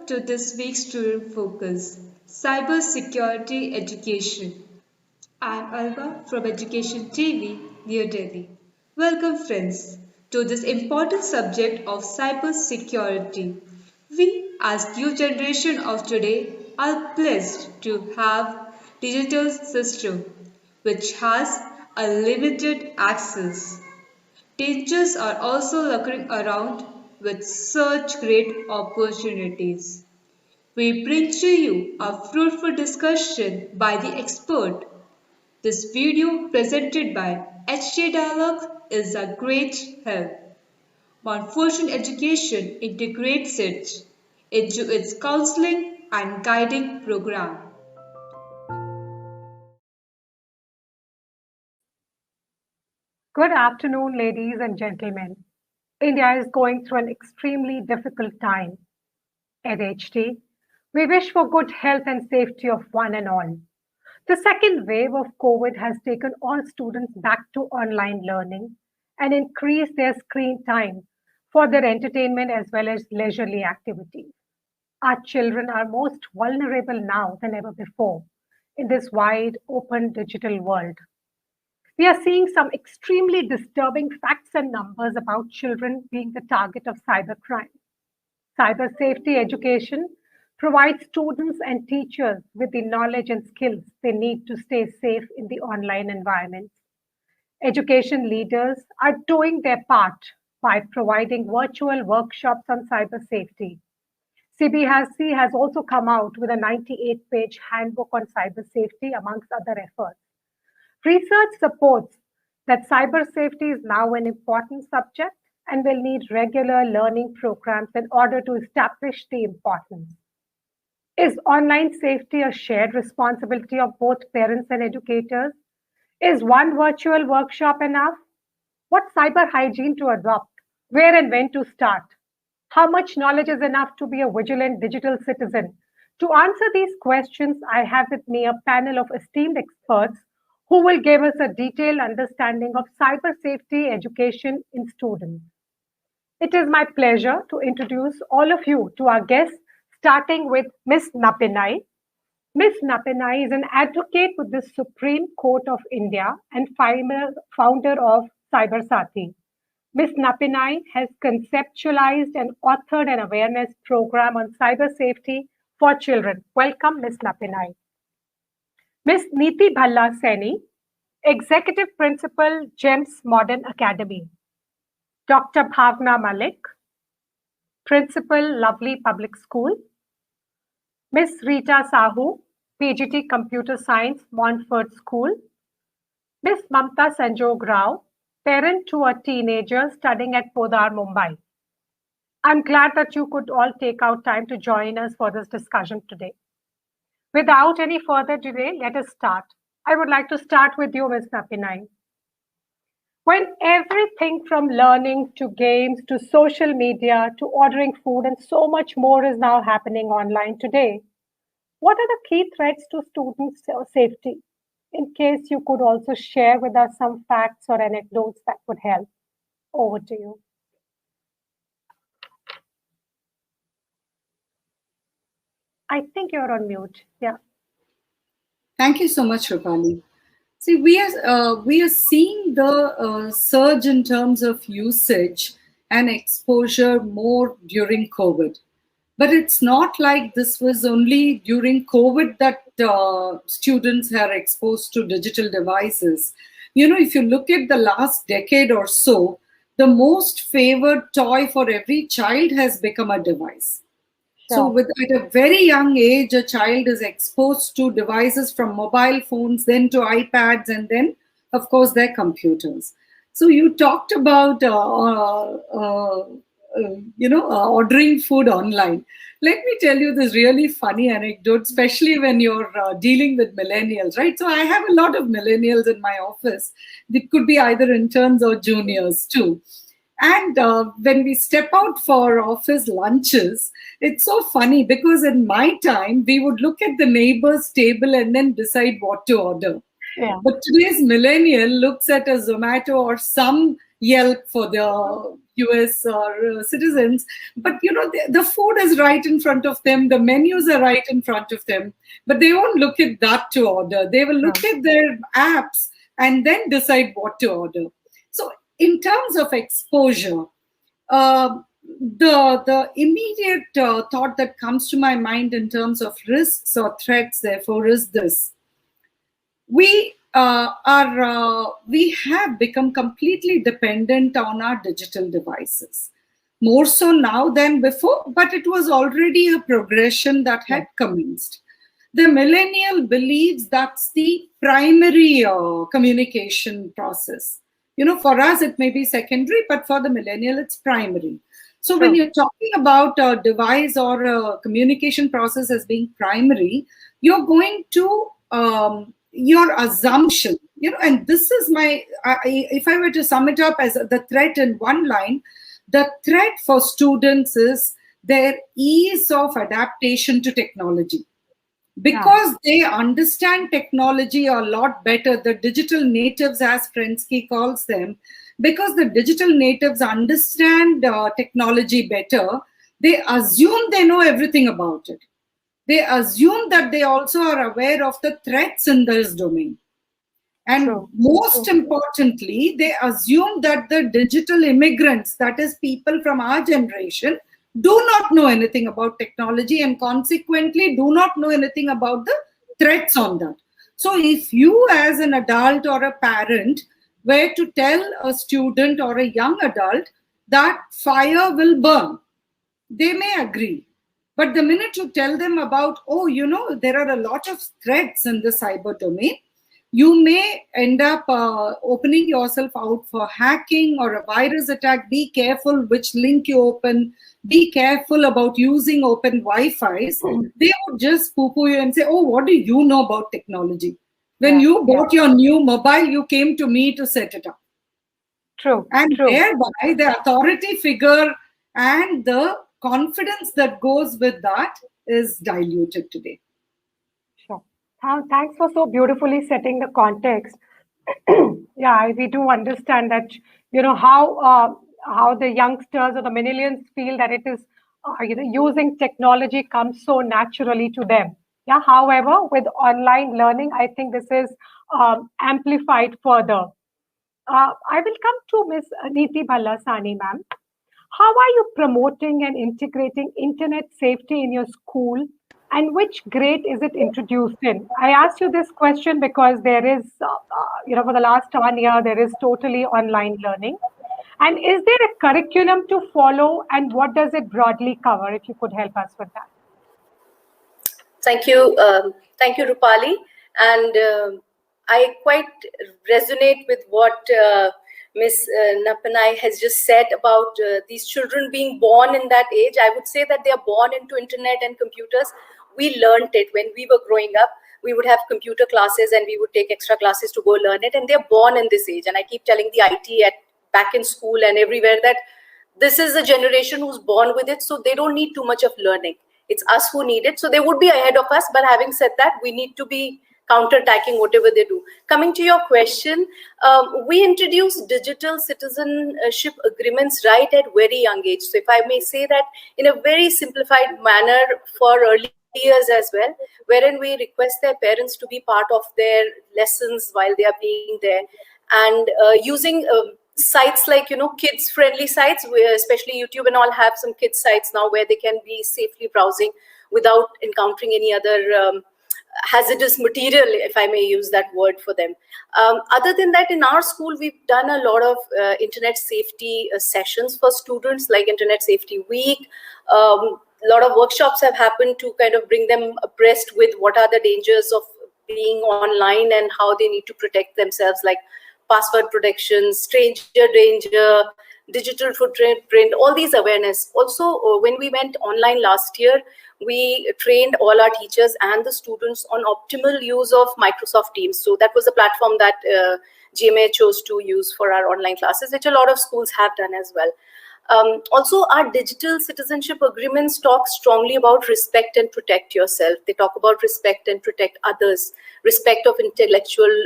to this week's Student Focus, Cyber Security Education. I'm Alva from Education TV, New Delhi. Welcome friends to this important subject of cyber security. We as new generation of today are blessed to have digital system which has unlimited access. Dangers are also lurking around with such great opportunities. We bring to you a fruitful discussion by the expert. This video presented by HJ Dialogue is a great help. Mount Fortune Education integrates it into its counseling and guiding program. Good afternoon, ladies and gentlemen. India is going through an extremely difficult time. At HT, we wish for good health and safety of one and all. The second wave of COVID has taken all students back to online learning and increased their screen time for their entertainment as well as leisurely activities. Our children are most vulnerable now than ever before in this wide open digital world. We are seeing some extremely disturbing facts and numbers about children being the target of cybercrime. Cyber safety education provides students and teachers with the knowledge and skills they need to stay safe in the online environment. Education leaders are doing their part by providing virtual workshops on cyber safety. CBSC has also come out with a 98-page handbook on cyber safety, amongst other efforts. Research supports that cyber safety is now an important subject and will need regular learning programs in order to establish the importance. Is online safety a shared responsibility of both parents and educators? Is one virtual workshop enough? What cyber hygiene to adopt? Where and when to start? How much knowledge is enough to be a vigilant digital citizen? To answer these questions, I have with me a panel of esteemed experts who will give us a detailed understanding of cyber safety education in students. It is my pleasure to introduce all of you to our guests, starting with Ms. Napinai. Ms. Napinai is an advocate with the Supreme Court of India and founder of CyberSathi. Ms. Napinai has conceptualized and authored an awareness program on cyber safety for children. Welcome, Ms. Napinai. Ms. Neeti Bhalla Seni, Executive Principal, GEMS Modern Academy. Dr. Bhavna Malik, Principal, Lovely Public School. Ms. Rita Sahu, PGT Computer Science, Montfort School. Ms. Mamta Sanjog Rao, parent to a teenager studying at Podar, Mumbai. I'm glad that you could all take out time to join us for this discussion today. Without any further delay, let us start. I would like to start with you, Ms. Napinai. When everything from learning to games to social media to ordering food and so much more is now happening online today, what are the key threats to students' safety? In case you could also share with us some facts or anecdotes that would help. Over to you. I think you're on mute. Yeah. Thank you so much, Rupali. See, we are seeing the surge in terms of usage and exposure more during COVID. But it's not like this was only during COVID that students are exposed to digital devices. You know, if you look at the last decade or so, the most favored toy for every child has become a device. So at a very young age, a child is exposed to devices from mobile phones, then to iPads, and then, of course, their computers. So you talked about, ordering food online. Let me tell you this really funny anecdote, especially when you're dealing with millennials, right? So I have a lot of millennials in my office. It could be either interns or juniors too. And when we step out for office lunches, it's so funny because in my time, we would look at the neighbor's table and then decide what to order. Yeah. But today's millennial looks at a Zomato or some Yelp for the US or citizens. But the food is right in front of them, the menus are right in front of them, but they won't look at that to order. They will look at their apps and then decide what to order. So, in terms of exposure, the immediate thought that comes to my mind in terms of risks or threats, therefore, is this: we have become completely dependent on our digital devices, more so now than before, but it was already a progression that had commenced. The millennial believes that's the primary communication process. For us it may be secondary, but for the millennial it's primary. So when you're talking about a device or a communication process as being primary, you're going to your assumption, and this is if I were to sum it up as the threat in one line, the threat for students is their ease of adaptation to technology. Because they understand technology a lot better, the digital natives, as Prensky calls them, because the digital natives understand technology better, they assume they know everything about it. They assume that they also are aware of the threats in this domain. And most importantly, they assume that the digital immigrants, that is people from our generation, do not know anything about technology and consequently do not know anything about the threats on that. So if you as an adult or a parent were to tell a student or a young adult that fire will burn, they may agree. But the minute you tell them about, there are a lot of threats in the cyber domain, you may end up opening yourself out for hacking or a virus attack. Be careful which link you open. Be careful about using open Wi-Fi's. They would just poo-poo you and say, oh, what do you know about technology? When you bought your new mobile, you came to me to set it up. And thereby the authority figure and the confidence that goes with that is diluted today. Sure. Thanks for so beautifully setting the context. Yeah, we do understand that, how the youngsters or the millennials feel that it is, using technology comes so naturally to them. Yeah. However, with online learning, I think this is amplified further. I will come to Ms. Neeti Bhallasani, ma'am. How are you promoting and integrating internet safety in your school, and which grade is it introduced in? I asked you this question because there is, for the last 1 year, there is totally online learning. And is there a curriculum to follow, and what does it broadly cover? If you could help us with that. Thank you, Rupali. And I quite resonate with what Ms. Napanai has just said about these children being born in that age. I would say that they are born into internet and computers. We learned it when we were growing up. We would have computer classes and we would take extra classes to go learn it. And they're born in this age. And I keep telling the IT back in school and everywhere that this is a generation who's born with it. So they don't need too much of learning. It's us who need it. So they would be ahead of us. But having said that, we need to be counterattacking whatever they do. Coming to your question, we introduced digital citizenship agreements right at very young age. So if I may say that in a very simplified manner for early years as well, wherein we request their parents to be part of their lessons while they are being there, and using sites like, kids friendly sites, where especially YouTube and all have some kids sites now where they can be safely browsing without encountering any other hazardous material, if I may use that word for them. Other than that, in our school, we've done a lot of internet safety sessions for students, like Internet Safety Week. A lot of workshops have happened to kind of bring them abreast with what are the dangers of being online and how they need to protect themselves, like password protection, stranger danger, digital footprint, all these awareness. Also, when we went online last year, we trained all our teachers and the students on optimal use of Microsoft Teams. So that was the platform that GMA chose to use for our online classes, which a lot of schools have done as well. Also, our digital citizenship agreements talk strongly about respect and protect yourself. They talk about respect and protect others, respect of intellectual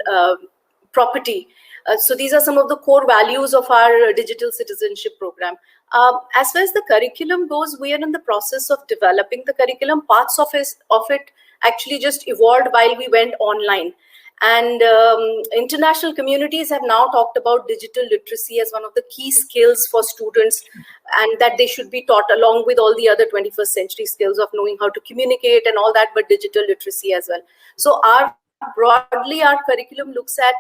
property. So these are some of the core values of our digital citizenship program. As far as the curriculum goes, we are in the process of developing the curriculum. Parts of it actually just evolved while we went online. And international communities have now talked about digital literacy as one of the key skills for students, and that they should be taught along with all the other 21st century skills of knowing how to communicate and all that, but digital literacy as well. So broadly, our curriculum looks at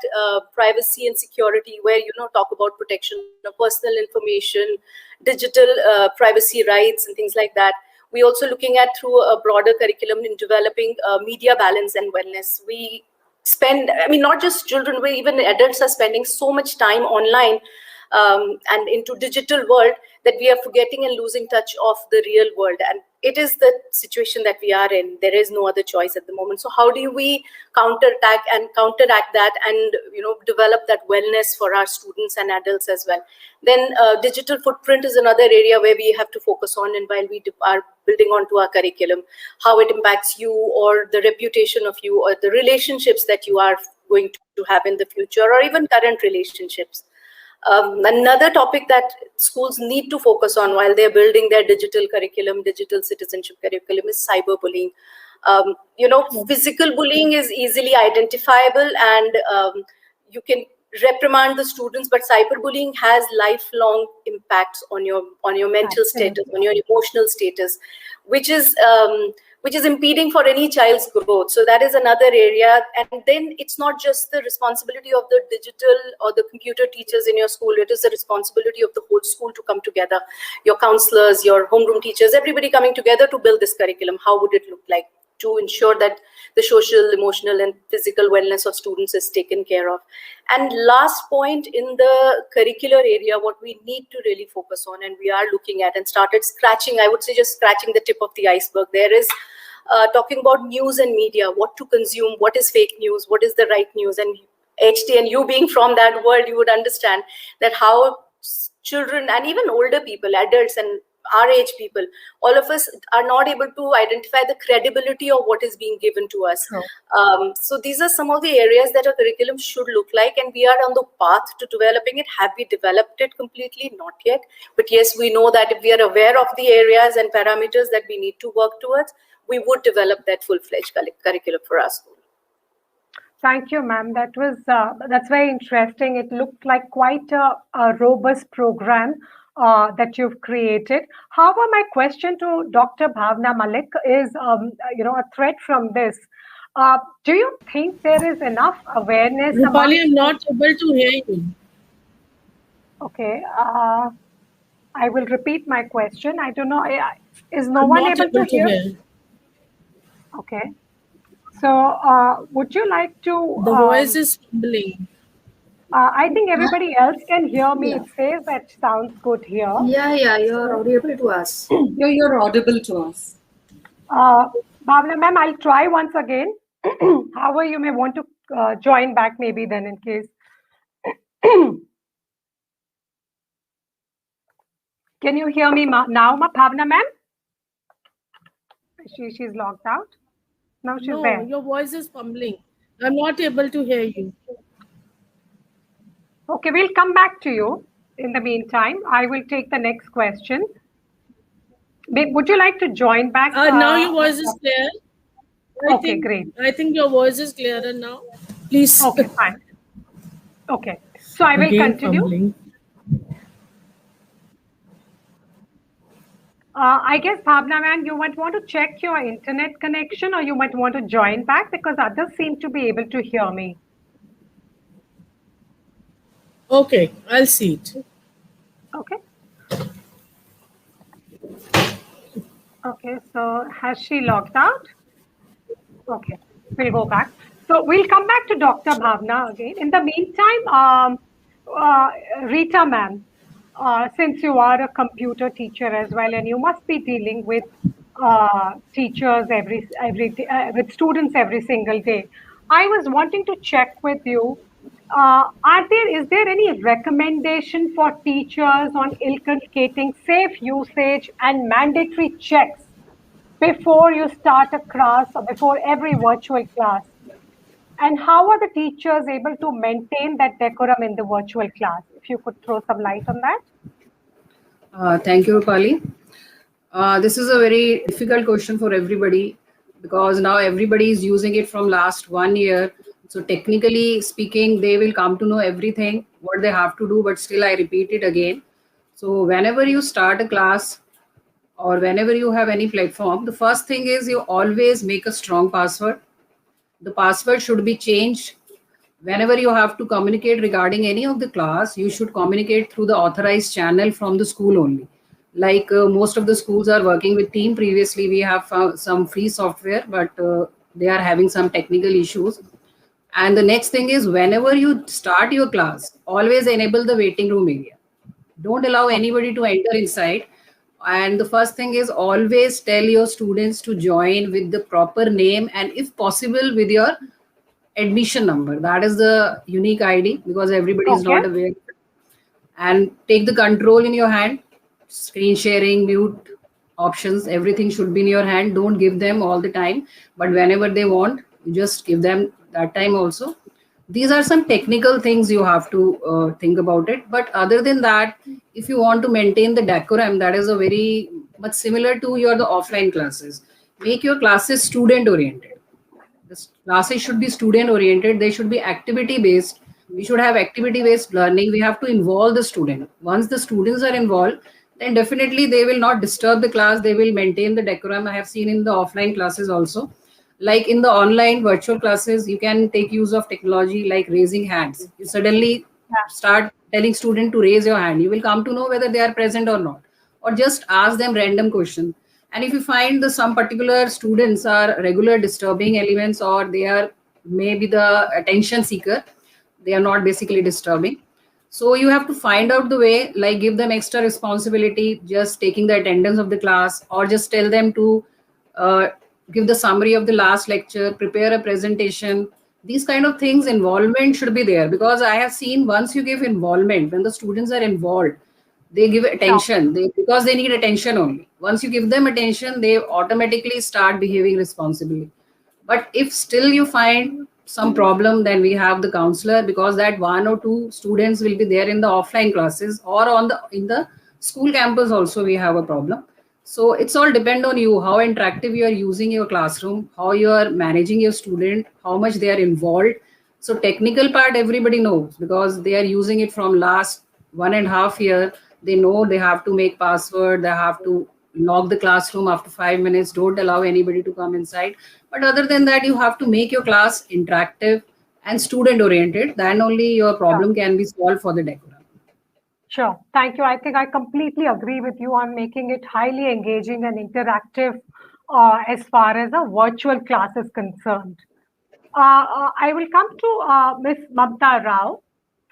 privacy and security, where talk about protection of personal information, digital privacy rights, and things like that. We also looking at through a broader curriculum in developing media balance and wellness. We spend, I mean, not just children, but even adults are spending so much time online and into digital world that we are forgetting and losing touch of the real world. And it is the situation that we are in. There is no other choice at the moment. So how do we counteract that, and develop that wellness for our students and adults as well? Then digital footprint is another area where we have to focus on, and while we are building onto our curriculum, how it impacts you, or the reputation of you, or the relationships that you are going to have in the future, or even current relationships. Another topic that schools need to focus on while they're building their digital curriculum, digital citizenship curriculum, is cyberbullying. Physical bullying is easily identifiable, and you can reprimand the students, but cyberbullying has lifelong impacts on your mental status, on your emotional status, which is impeding for any child's growth. So that is another area. And then it's not just the responsibility of the digital or the computer teachers in your school, it is the responsibility of the whole school to come together, your counselors, your homeroom teachers, everybody coming together to build this curriculum. How would it look like to ensure that the social, emotional, and physical wellness of students is taken care of? And last point, in the curricular area, what we need to really focus on, and we are looking at and started scratching, I would say just scratching the tip of the iceberg, there is talking about news and media, what to consume, what is fake news, what is the right news. And HT, and you being from that world, you would understand that how children and even older people, adults and our age people, all of us are not able to identify the credibility of what is being given to us. So these are some of the areas that a curriculum should look like, and we are on the path to developing it. Have we developed it completely? Not yet. But yes, we know that if we are aware of the areas and parameters that we need to work towards, we would develop that full-fledged curriculum for our school. Thank you, ma'am. That's very interesting. It looked like quite a robust program that you've created. However, my question to Dr. Bhavna Malik is, a thread from this. Do you think there is enough awareness? Rupali, I'm not able to hear you. Okay. I will repeat my question. I don't know. Is no one able to hear? Okay. So, would you like to? The voice is fumbling. I think everybody else can hear me. Yeah. It says that sounds good here. Yeah, you're audible to us. You're audible to us. Bhavna ma'am, I'll try once again. However, you may want to join back maybe then in case. Can you hear me now, Bhavna ma'am? She's logged out. Now she's there. No, your voice is fumbling. I'm not able to hear you. Okay, we'll come back to you. In the meantime, I will take the next question. Would you like to join back? Now your voice is clear. Great. I think your voice is clearer now. Please. Okay, fine. Okay, so I will continue. Fumbling. I guess, Bhavna ma'am, you might want to check your internet connection, or you might want to join back, because others seem to be able to hear me. Okay, I'll see it. Okay. Okay, so has she logged out? Okay, we'll go back. So we'll come back to Dr. Bhavna again. In the meantime, Rita ma'am, since you are a computer teacher as well, and you must be dealing with teachers with students every single day, I was wanting to check with you. Is there any recommendation for teachers on inculcating safe usage and mandatory checks before you start a class or before every virtual class? And how are the teachers able to maintain that decorum in the virtual class? If you could throw some light on that. Thank you, Rupali. This is a very difficult question for everybody because now everybody is using it from last 1 year. So technically speaking, they will come to know everything what they have to do. But still, I repeat it again. So whenever you start a class or whenever you have any platform, the first thing is you always make a strong password. The password should be changed whenever you have to communicate regarding any of the class. You should communicate through the authorized channel from the school only. Like most of the schools are working with team. Previously we have found some free software, but they are having some technical issues. And the next thing is, whenever you start your class, always enable the waiting room area. Don't allow Okay. anybody to enter inside. And the first thing is, always tell your students to join with the proper name, and if possible with your admission number. That is the unique ID, because everybody is Okay. not aware. And take the control in your hand. Screen sharing, mute options, everything should be in your hand. Don't give them all the time, but whenever they want, you just give them that time also. These are some technical things you have to think about it. But other than that, if you want to maintain the decorum, that is a very much similar to your the offline classes. Make your classes student oriented. The classes should be student oriented. They should be activity based. We should have activity based learning. We have to involve the student. Once the students are involved, then definitely they will not disturb the class. They will maintain the decorum. I have seen in the offline classes also. Like in the online virtual classes, you can take use of technology like raising hands. You suddenly Yeah. start telling student to raise your hand. You will come to know whether they are present or not, or just ask them random question. And if you find the some particular students are regular disturbing elements, or they are maybe the attention seeker, they are not basically disturbing, so you have to find out the way, like give them extra responsibility, just taking the attendance of the class, or just tell them to uh, give the summary of the last lecture, prepare a presentation. These kind of things, involvement should be there, because I have seen once you give involvement, when the students are involved, they give Sure. attention, because they need attention only. Once you give them attention, they automatically start behaving responsibly. But if still you find some problem, then we have the counselor, because that one or two students will be there in the offline classes, or on the in the school campus also we have a problem. So it's all depend on you, how interactive you are using your classroom, how you are managing your student, how much they are involved. So technical part everybody knows, because they are using it from last 1.5 year. They know they have to make password, they have to lock the classroom after 5 minutes, don't allow anybody to come inside. But other than that, you have to make your class interactive and student oriented. Then only your Sure. problem can be solved for the decorum. Sure. Thank you. I think I completely agree with you on making it highly engaging and interactive as far as a virtual class is concerned. I will come to Ms. Mamta Rao.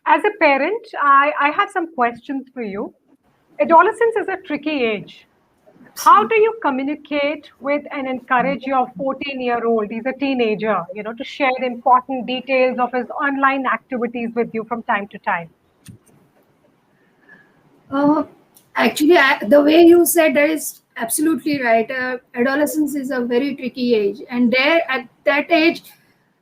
As a parent, I have some questions for you. Adolescence is a tricky age. How do you communicate with and encourage your 14-year-old, he's a teenager, to share important details of his online activities with you from time to time? Uh, Actually, the way you said that is absolutely right. Adolescence is a very tricky age, and there at that age,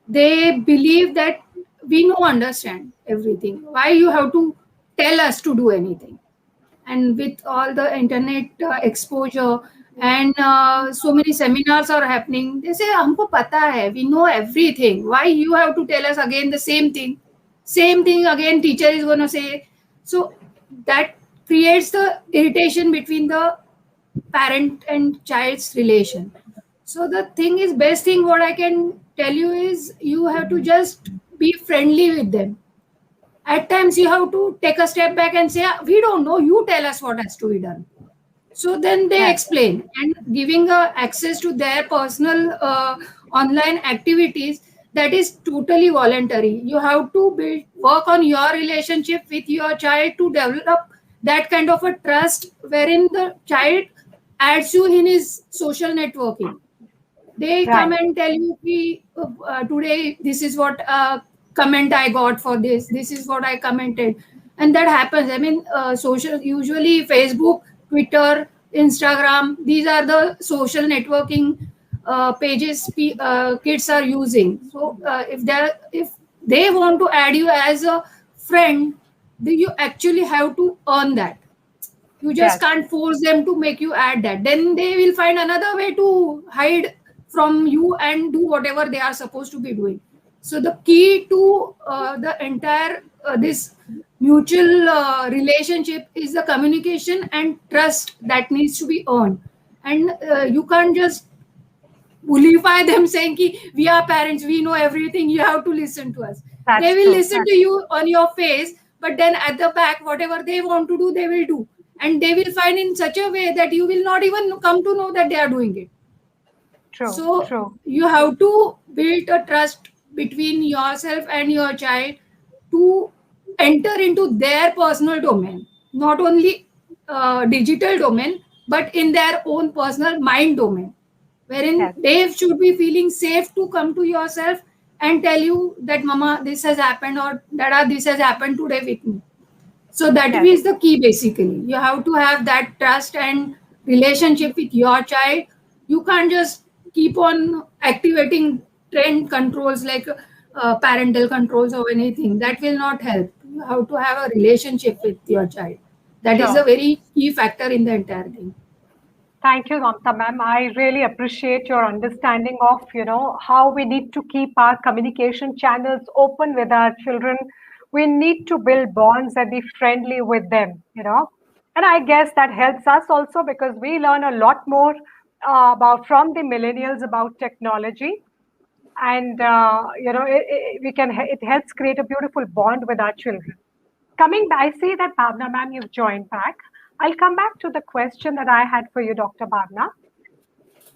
they believe that we know understand everything. Why you have to tell us to do anything? And with all the internet exposure, and so many seminars are happening, they say हमको पता है, we know everything. Why you have to tell us again the same thing again? Teacher is going to say. So that creates the irritation between the parent and child's relation. So the thing is, best thing what I can tell you is, you have to just be friendly with them. At times you have to take a step back and say, we don't know, you tell us what has to be done. So then they Right. explain, and giving access to their personal online activities, that is totally voluntary. You have to build work on your relationship with your child to develop that kind of a trust, wherein the child adds you in his social networking. They come Right. and tell you, today this is what comment I got for this is what I commented. And that happens. I mean, social, usually Facebook, Twitter, Instagram, these are the social networking pages kids are using. So if they want to add you as a friend, then you actually have to earn that. You just Yes, can't force them to make you add that. Then they will find another way to hide from you and do whatever they are supposed to be doing. So the key to the entire this mutual relationship is the communication and trust that needs to be earned. And you can't just bullify them saying ki, we are parents, we know everything, you have to listen to us. They that's will true. listen to you on your face, but then at the back whatever they want to do they will do, and they will find in such a way that you will not even come to know that they are doing it. True, So true. you have to build a trust between yourself and your child to enter into their personal domain, not only digital domain, but in their own personal mind domain, wherein Yes, they should be feeling safe to come to yourself and tell you that mama this has happened, or dada this has happened today with me. So that yes, is the key basically. You have to have that trust and relationship with your child. You can't just keep on activating trend controls like parental controls or anything. That will not help. You have to have a relationship with your child. That is a sure. very key factor in the entire thing. Thank you, Mamta ma'am. I really appreciate your understanding of, how we need to keep our communication channels open with our children. We need to build bonds and be friendly with them. And I guess that helps us also because we learn a lot more about from the millennials about technology. And, we can, it helps create a beautiful bond with our children. Coming back, I see that Bhavna ma'am, you've joined back. I'll come back to the question that I had for you, Dr. Bhavna.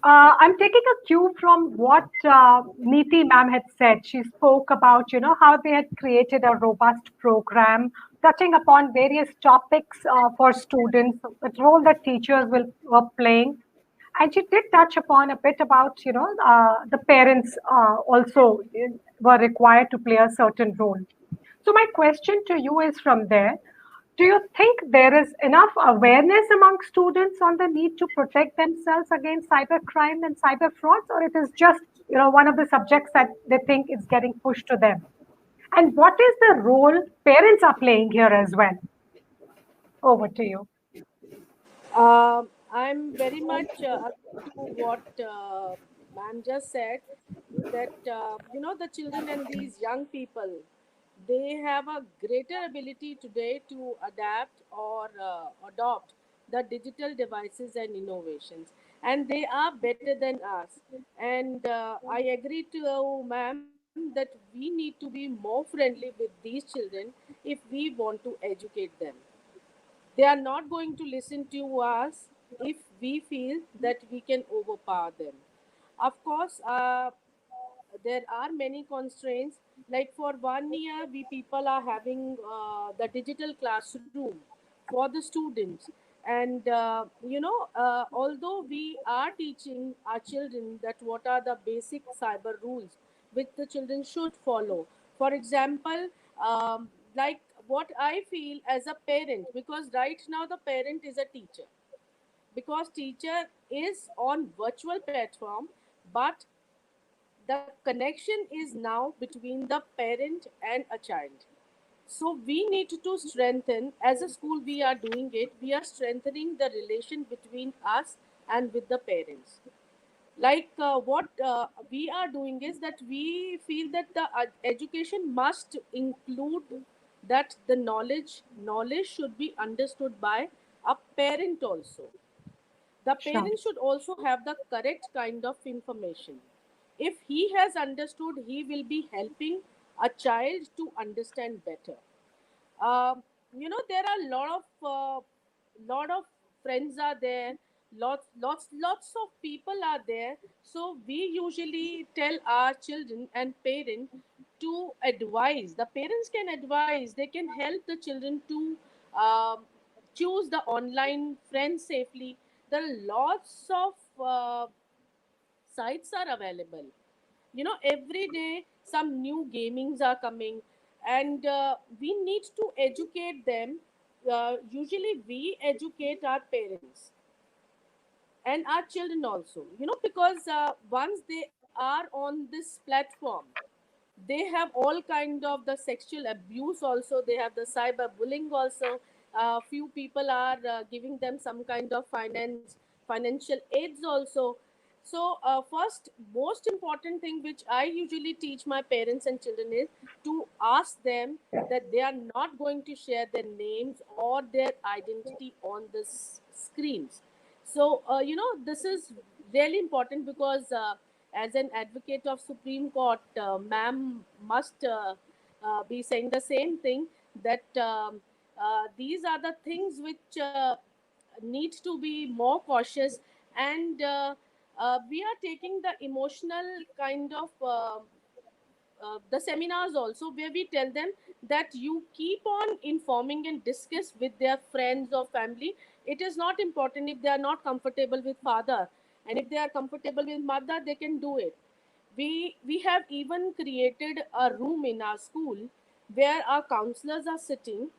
I'm taking a cue from what Neeti ma'am had said. She spoke about, how they had created a robust program touching upon various topics for students, the role that teachers were playing. And she did touch upon a bit about, the parents also were required to play a certain role. So my question to you is from there, do you think there is enough awareness among students on the need to protect themselves against cybercrime and cyber frauds, or it is just one of the subjects that they think is getting pushed to them? And what is the role parents are playing here as well? Over to you. I'm very much agree to what ma'am just said, that the children and these young people, they have a greater ability today to adapt or adopt the digital devices and innovations, and they are better than us. And I agree to ma'am that we need to be more friendly with these children if we want to educate them. They are not going to listen to us if we feel that we can overpower them. Of course, there are many constraints. Like for 1 year, we people are having the digital classroom for the students, and although we are teaching our children that what are the basic cyber rules which the children should follow. For example, like what I feel as a parent, because right now the parent is a teacher, because teacher is on virtual platform, but the connection is now between the parent and a child. So we need to strengthen, as a school we are doing it, we are strengthening the relation between us and with the parents. Like what we are doing is that we feel that the education must include that the knowledge should be understood by a parent also. The Sure. parent should also have the correct kind of information. If he has understood, he will be helping a child to understand better. um, there are a lot of friends are there, lots of people are there. So we usually tell our children and parents to advise. The parents can advise, they can help the children to um, choose the online friends safely. There are lots of sites are available. Every day some new gamings are coming, and we need to educate them. Usually we educate our parents. and our children also, because once they are on this platform, they have all kind of the sexual abuse also, they have the cyber bullying also. Few people are giving them some kind of financial aids also. So first most important thing which I usually teach my parents and children is to ask them that they are not going to share their names or their identity on this screens. So this is really important because as an advocate of Supreme Court, ma'am must be saying the same thing, that these are the things which need to be more cautious. And we are taking the emotional kind of the seminars also, where we tell them that you keep on informing and discuss with their friends or family. It is not important if they are not comfortable with father, and if they are comfortable with mother, they can do it. We have even created a room in our school where our counselors are sitting,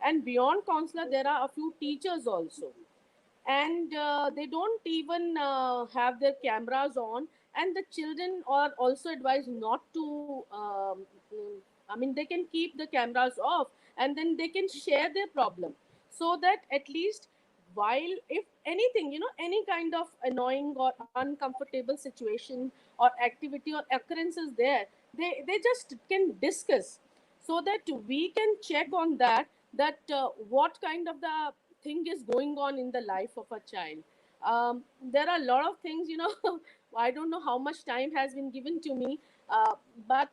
and beyond counselor there are a few teachers also, and they don't even have their cameras on, and the children are also advised not to I mean, they can keep the cameras off, and then they can share their problem, so that at least, while if anything, any kind of annoying or uncomfortable situation or activity or occurrence is there, they just can discuss, so that we can check on that, that what kind of the thing is going on in the life of a child. There are a lot of things, I don't know how much time has been given to me, but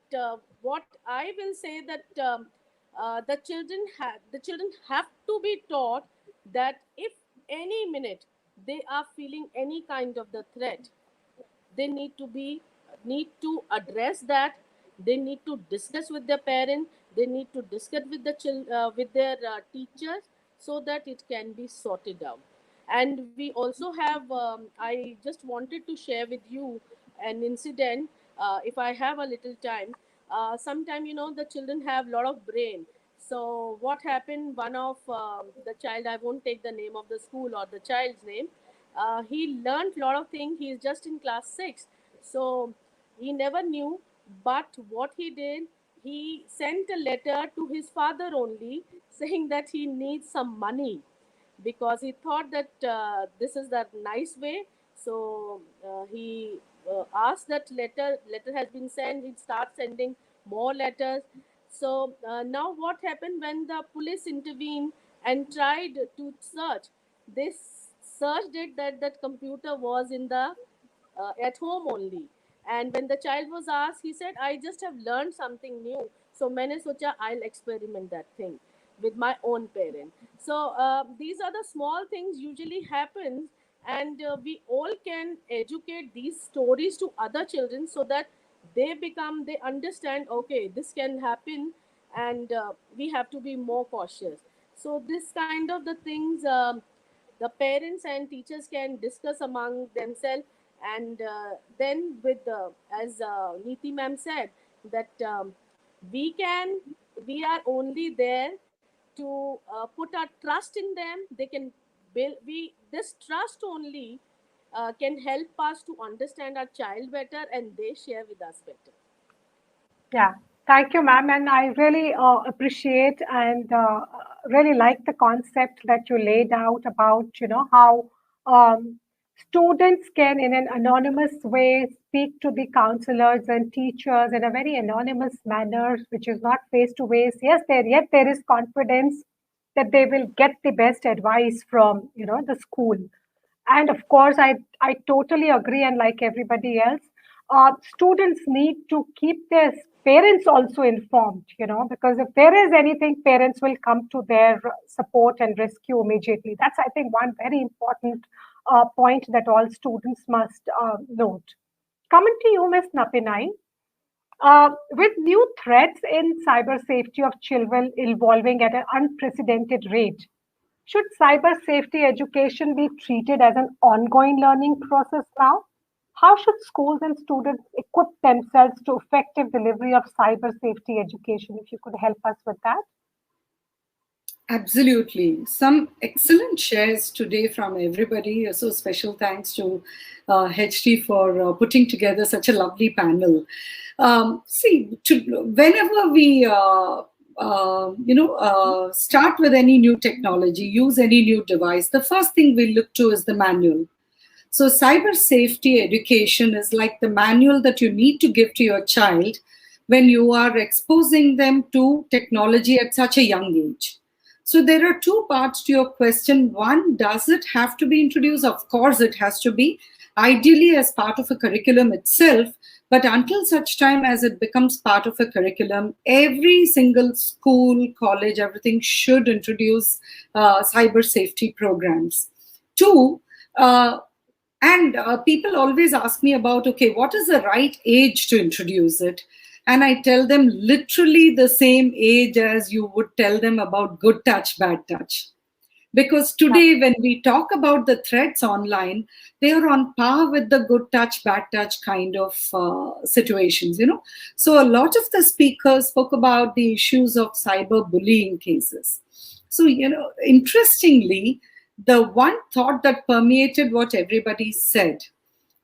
what I will say, that the children have to be taught that if any minute they are feeling any kind of the threat, they need to address that. They need to discuss with their parents, they need to discuss with with their teachers, so that it can be sorted out. And we also have, I just wanted to share with you an incident, if I have a little time. Sometime, the children have a lot of brain. So what happened, one of the child, I won't take the name of the school or the child's name, he learned a lot of things. He is just in class 6, so he never knew. But what he did, he sent a letter to his father only, saying that he needs some money, because he thought that this is the nice way. So he asked that letter has been sent, he starts sending more letters. So now what happened, when the police intervened and tried to search, they searched it that that computer was in the at home only. And when the child was asked, he said, I just have learned something new, so मैंने सोचा I'll experiment that thing with my own parent. So these are the small things usually happens, and we all can educate these stories to other children, so that they understand, okay, this can happen, and we have to be more cautious. So this kind of the things, the parents and teachers can discuss among themselves. And then with as Neeti ma'am said, that we are only there to put our trust in them. They can build we this trust only can help us to understand our child better, and they share with us better. Yeah, thank you, ma'am. And I really appreciate and really like the concept that you laid out about, how students can, in an anonymous way, speak to the counselors and teachers in a very anonymous manner, which is not face to face. Yes, yet there is confidence that they will get the best advice from, the school. And of course, I totally agree. And like everybody else, students need to keep their parents also informed, because if there is anything, parents will come to their support and rescue immediately. That's, I think, one very important point that all students must note. Coming to you, Ms. Napinai, with new threats in cyber safety of children evolving at an unprecedented rate, should cyber safety education be treated as an ongoing learning process now? How should schools and students equip themselves to effective delivery of cyber safety education? If you could help us with that. Absolutely. Some excellent shares today from everybody. So special thanks to HT for putting together such a lovely panel. Whenever we start with any new technology, use any new device, the first thing we look to is the manual. So, cyber safety education is like the manual that you need to give to your child when you are exposing them to technology at such a young age. So, there are two parts to your question. One, does it have to be introduced? Of course, it has to be, ideally as part of a curriculum itself. But until such time as it becomes part of a curriculum, every single school, college, everything should introduce cyber safety programs. Two, and people always ask me about, okay, what is the right age to introduce it? And I tell them literally the same age as you would tell them about good touch, bad touch. Because today, when we talk about the threats online, they are on par with the good touch, bad touch kind of situations, you know. So a lot of the speakers spoke about the issues of cyberbullying cases. So, you know, interestingly, the one thought that permeated what everybody said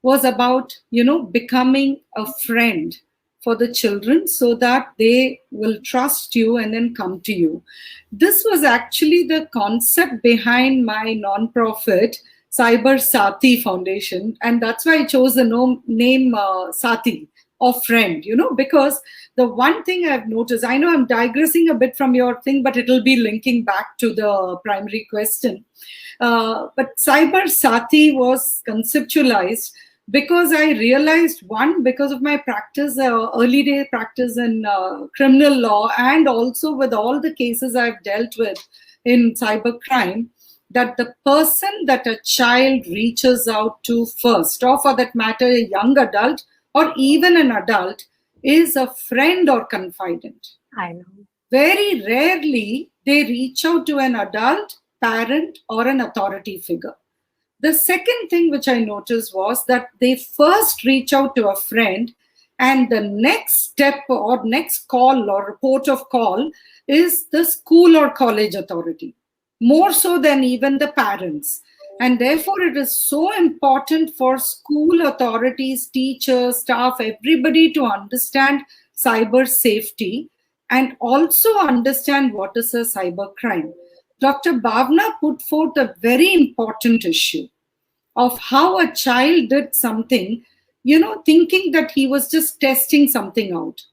was about, you know, becoming a friend for the children so that they will trust you and then come to you. This was actually the concept behind my nonprofit Cyber Sati Foundation, and that's why I chose the name Sati, or friend, you know, because the one thing I've noticed, I know I'm digressing a bit from your thing, but it'll be linking back to the primary question. But Cyber Sati was conceptualized because I realized, one, because of my practice, early day practice in criminal law, and also with all the cases I've dealt with in cybercrime, that the person that a child reaches out to first, or for that matter, a young adult or even an adult, is a friend or confidant. I know. Very rarely they reach out to an adult, parent, or an authority figure. The second thing which I noticed was that they first reach out to a friend, and the next step or next call or report of call is the school or college authority, more so than even the parents. And therefore, it is so important for school authorities, teachers, staff, everybody to understand cyber safety and also understand what is a cyber crime. Dr. Bhavna put forth a very important issue of how a child did something, you know, thinking that he was just testing something out.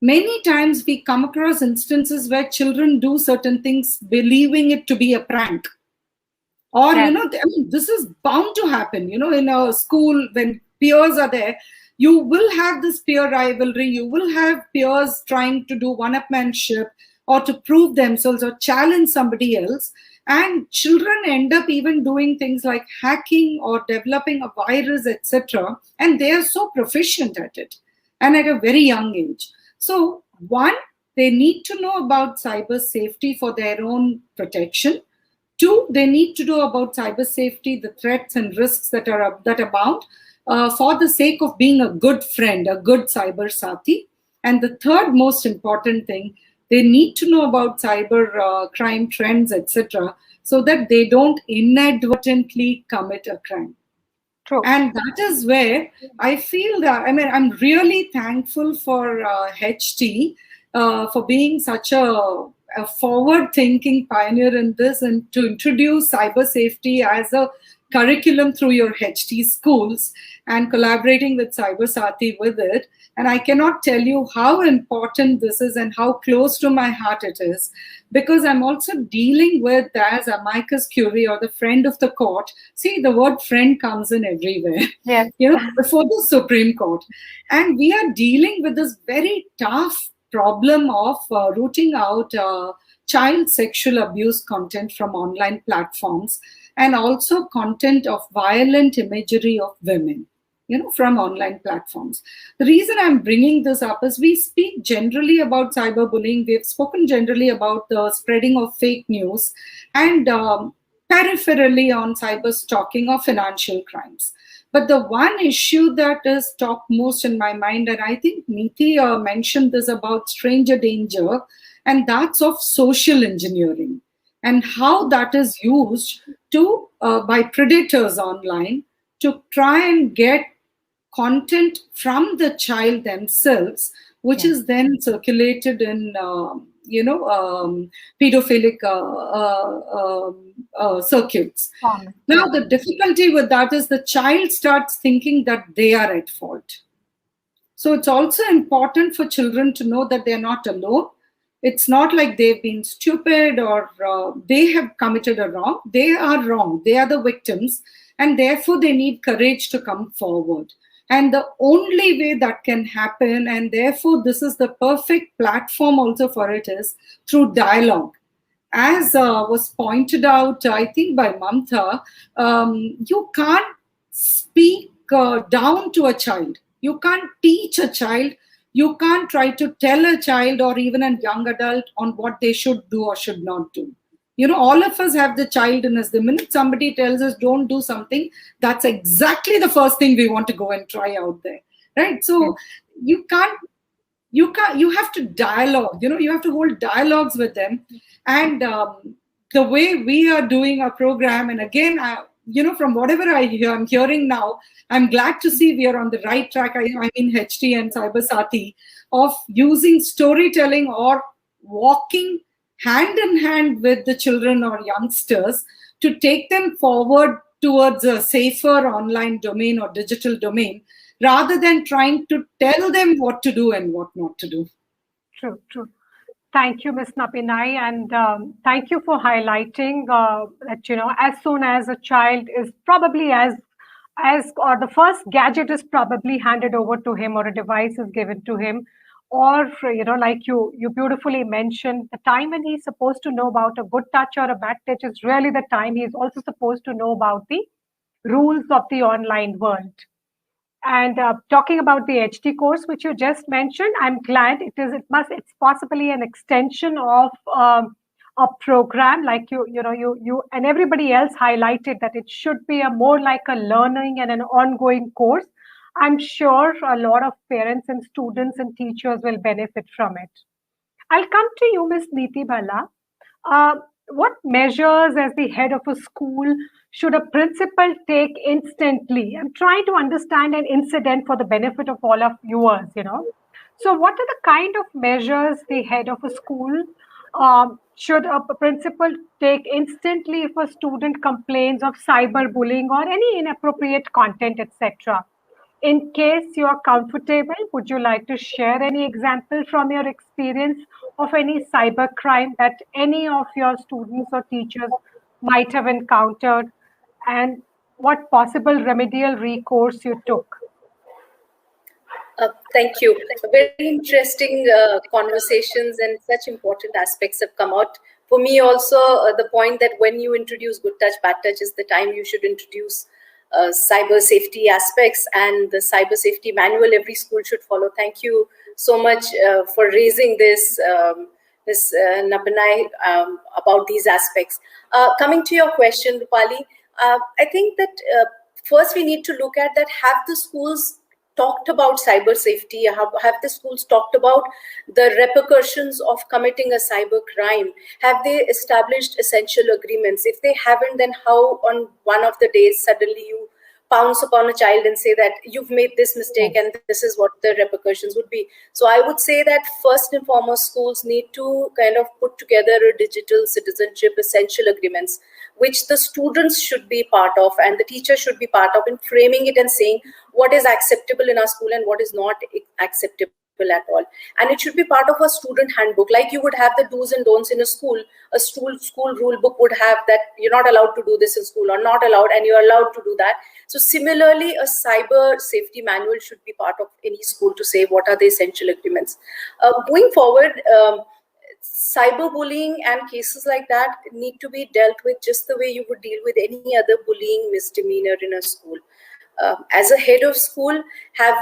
Many times we come across instances where children do certain things believing it to be a prank. Or, Yes. you know, I mean, this is bound to happen, you know, in a school when peers are there. You will have this peer rivalry, you will have peers trying to do one-upmanship or to prove themselves or challenge somebody else. And children end up even doing things like hacking or developing a virus, etc. And they are so proficient at it and at a very young age. So, one, they need to know about cyber safety for their own protection. Two, they need to know about cyber safety, the threats and risks that abound, for the sake of being a good friend, a good cyber sati. And the third most important thing, they need to know about cyber crime trends, etc., so that they don't inadvertently commit a crime. True. And that is where I feel that, I mean, I'm really thankful for HT for being such a forward thinking pioneer in this, and to introduce cyber safety as a curriculum through your HT schools and collaborating with Cyber Sati with it. And I cannot tell you how important this is and how close to my heart it is, because I'm also dealing with, as amicus curiae or the friend of the court. See, the word friend comes in everywhere, Yes. you know, before the Supreme Court. And we are dealing with this very tough problem of rooting out child sexual abuse content from online platforms, and also content of violent imagery of women, you know, from online platforms. The reason I'm bringing this up is we speak generally about cyberbullying. We've spoken generally about the spreading of fake news, and peripherally on cyber stalking or financial crimes. But the one issue that is top most in my mind, and I think Niti mentioned this about stranger danger, and that's of social engineering. and how that is used to by predators online to try and get content from the child themselves, which Yes. is then circulated in pedophilic circuits. Now, Yeah. the difficulty with that is the child starts thinking that they are at fault. So it's also important for children to know that they're not alone. It's not like they've been stupid or they have committed a wrong. They are wrong. They are the victims. And therefore, they need courage to come forward. And the only way that can happen, and therefore, this is the perfect platform also for it, is through dialogue. As was pointed out, I think by Mamta, you can't speak down to a child. You can't teach a child. You can't try to tell a child or even a young adult on what they should do or should not do. All of us have the child in us. The minute somebody tells us don't do something, that's exactly the first thing we want to go and try out there, right? Yes. So you can't you have to dialogue, you have to hold dialogues with them. And the way we are doing our program, and again, from whatever I'm hearing now, I'm glad to see we are on the right track. I mean, HT and Cyber Sati, of using storytelling or walking hand in hand with the children or youngsters to take them forward towards a safer online domain or digital domain, rather than trying to tell them what to do and what not to do. True, true. Thank you, Ms. Napinai, and thank you for highlighting that as soon as a child is probably as or the first gadget is probably handed over to him or a device is given to him, or like you beautifully mentioned, the time when he's supposed to know about a good touch or a bad touch is really the time he's also supposed to know about the rules of the online world. And talking about the HT course, which you just mentioned, I'm glad it is. It's possibly an extension of a program, like you and everybody else highlighted that it should be a more like a learning and an ongoing course. I'm sure a lot of parents and students and teachers will benefit from it. I'll come to you, Ms. Neeti Bala. Uh, what measures, as the head of a school, should a principal take instantly? I'm trying to understand an incident for the benefit of all of viewers. So, what are the kind of measures the head of a school should a principal take instantly if a student complains of cyberbullying or any inappropriate content, etc.? In case you are comfortable, would you like to share any example from your experience of any cyber crime that any of your students or teachers might have encountered, and what possible remedial recourse you took? Thank you. Very interesting conversations, and such important aspects have come out. For me also, the point that when you introduce good touch, bad touch is the time you should introduce cyber safety aspects and the cyber safety manual every school should follow. Thank you so much for raising this, Ms. Napanai, about these aspects. Coming to your question, Rupali, I think that first we need to look at that, have the schools talked about cyber safety? Have the schools talked about the repercussions of committing a cyber crime? Have they established essential agreements? If they haven't, then how on one of the days suddenly you pounce upon a child and say that you've made this mistake and this is what the repercussions would be? So I would say that first and foremost, schools need to kind of put together a digital citizenship essential agreements, which the students should be part of and the teacher should be part of, in framing it and saying what is acceptable in our school and what is not acceptable at all. And it should be part of a student handbook, like you would have the do's and don'ts in a school. A school rule book would have that you're not allowed to do this in school or not allowed, and you're allowed to do that. So similarly, a cyber safety manual should be part of any school to say what are the essential agreements. Going forward, cyberbullying and cases like that need to be dealt with just the way you would deal with any other bullying misdemeanor in a school. As a head of school, have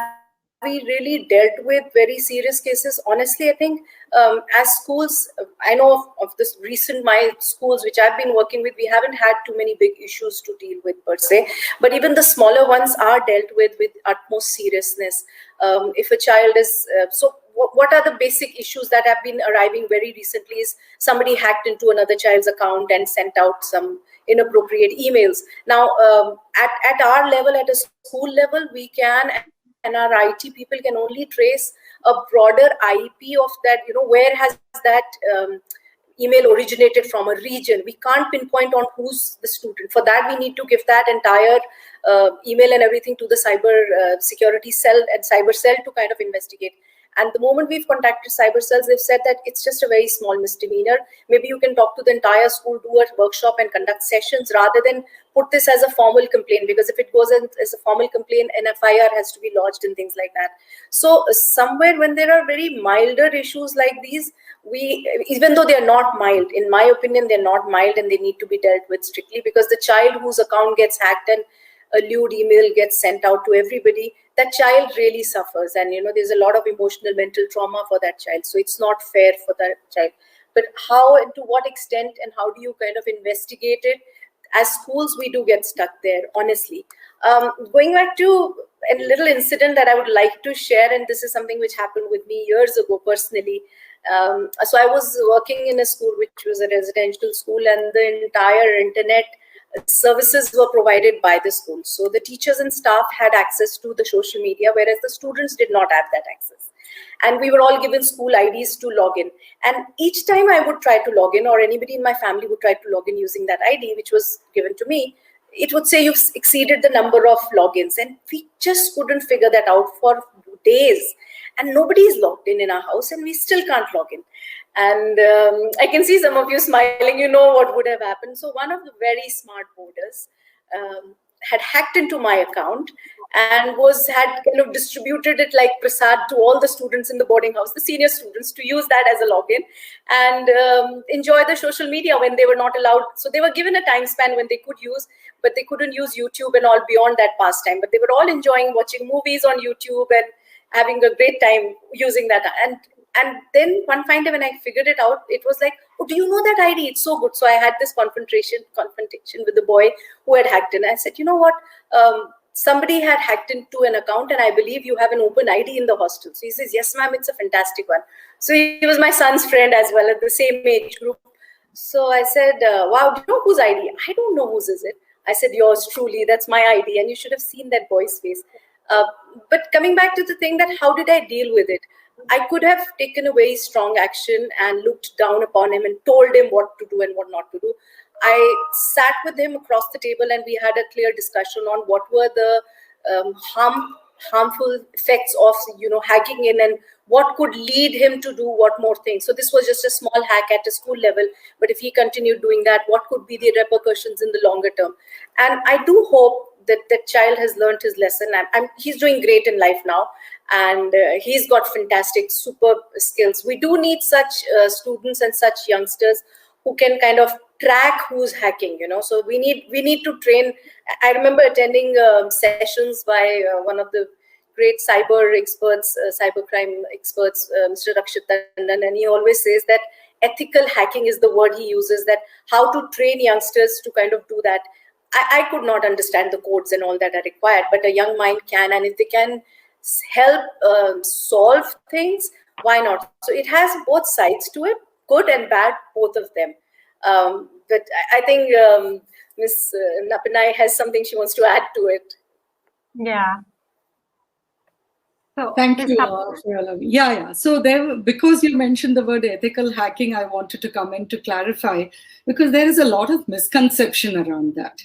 we really dealt with very serious cases? Honestly, I think as schools, I know of this recent, my schools which I've been working with, we haven't had too many big issues to deal with per se. But even the smaller ones are dealt with utmost seriousness. If a child is, what are the basic issues that have been arriving very recently is somebody hacked into another child's account and sent out some inappropriate emails. Now, at our level, at a school level, we can, and our IT people can only trace a broader IP of that, where has that email originated from, a region. We can't pinpoint on who's the student. For that, we need to give that entire email and everything to the cyber security cell and cyber cell to kind of investigate. And the moment we've contacted cyber cells, they've said that it's just a very small misdemeanor. Maybe you can talk to the entire school, do a workshop and conduct sessions rather than put this as a formal complaint, because if it goes as a formal complaint, an FIR has to be lodged and things like that. So somewhere when there are very milder issues like these, even though they're not mild, in my opinion, they're not mild and they need to be dealt with strictly, because the child whose account gets hacked and a lewd email gets sent out to everybody, that child really suffers. And there's a lot of emotional mental trauma for that child, so it's not fair for that child. But how and to what extent and how do you kind of investigate it? As schools, we do get stuck there, honestly. Going back to a little incident that I would like to share, and this is something which happened with me years ago personally. So I was working in a school which was a residential school, and the entire internet services were provided by the school. So the teachers and staff had access to the social media, whereas the students did not have that access. And we were all given school IDs to log in. And each time I would try to log in, or anybody in my family would try to log in using that ID, which was given to me, it would say you've exceeded the number of logins. And we just couldn't figure that out for days. And nobody is logged in our house, and we still can't log in. And I can see some of you smiling, what would have happened. So one of the very smart boarders had hacked into my account and had kind of distributed it like prasad to all the students in the boarding house, the senior students, to use that as a login and enjoy the social media when they were not allowed. So they were given a time span when they could use, but they couldn't use YouTube and all beyond that pastime. But they were all enjoying watching movies on YouTube and having a great time using that. And then one fine day when I figured it out, it was like, oh, do you know that ID? It's so good. So I had this confrontation with the boy who had hacked in. I said, you know what? Somebody had hacked into an account, and I believe you have an open ID in the hostel. So he says, yes, ma'am, it's a fantastic one. So he was my son's friend as well, at the same age group. So I said, wow, do you know whose ID? I don't know whose is it. I said, yours truly, that's my ID. And you should have seen that boy's face. But coming back to the thing that how did I deal with it? I could have taken a very strong action and looked down upon him and told him what to do and what not to do. I sat with him across the table and we had a clear discussion on what were the harmful effects of hacking in, and what could lead him to do what more things. So this was just a small hack at a school level, but if he continued doing that, what could be the repercussions in the longer term? And I do hope that that child has learned his lesson. He's doing great in life now, and he's got fantastic, superb skills. We do need such students and such youngsters who can kind of track who's hacking. So we need to train. I remember attending sessions by one of the great cyber experts, cybercrime experts, Mr. Rakshit Tandon, and he always says that ethical hacking is the word he uses, that how to train youngsters to kind of do that. I could not understand the codes and all that are required, but a young mind can, and if they can help solve things, why not? So it has both sides to it, good and bad, both of them. But I think Ms. Napanai has something she wants to add to it. Yeah. So Thank you, Shriyalavi. Yeah. So because you mentioned the word ethical hacking, I wanted to come in to clarify, because there is a lot of misconception around that.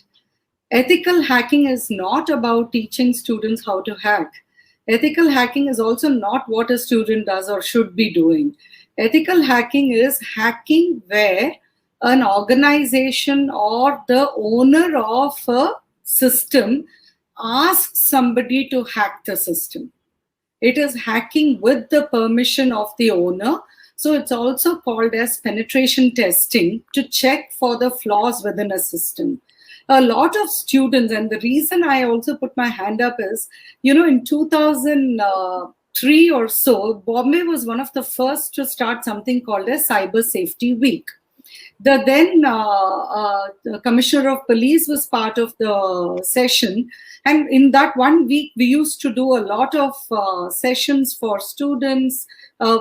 Ethical hacking is not about teaching students how to hack. Ethical hacking is also not what a student does or should be doing. Ethical hacking is hacking where an organization or the owner of a system asks somebody to hack the system. It is hacking with the permission of the owner. So it's also called as penetration testing, to check for the flaws within a system. a lot of students, and the reason I also put my hand up is, in 2003 or so, Bombay was one of the first to start something called a Cyber Safety Week. The then commissioner of police was part of the session, and in that 1 week we used to do a lot of sessions for students,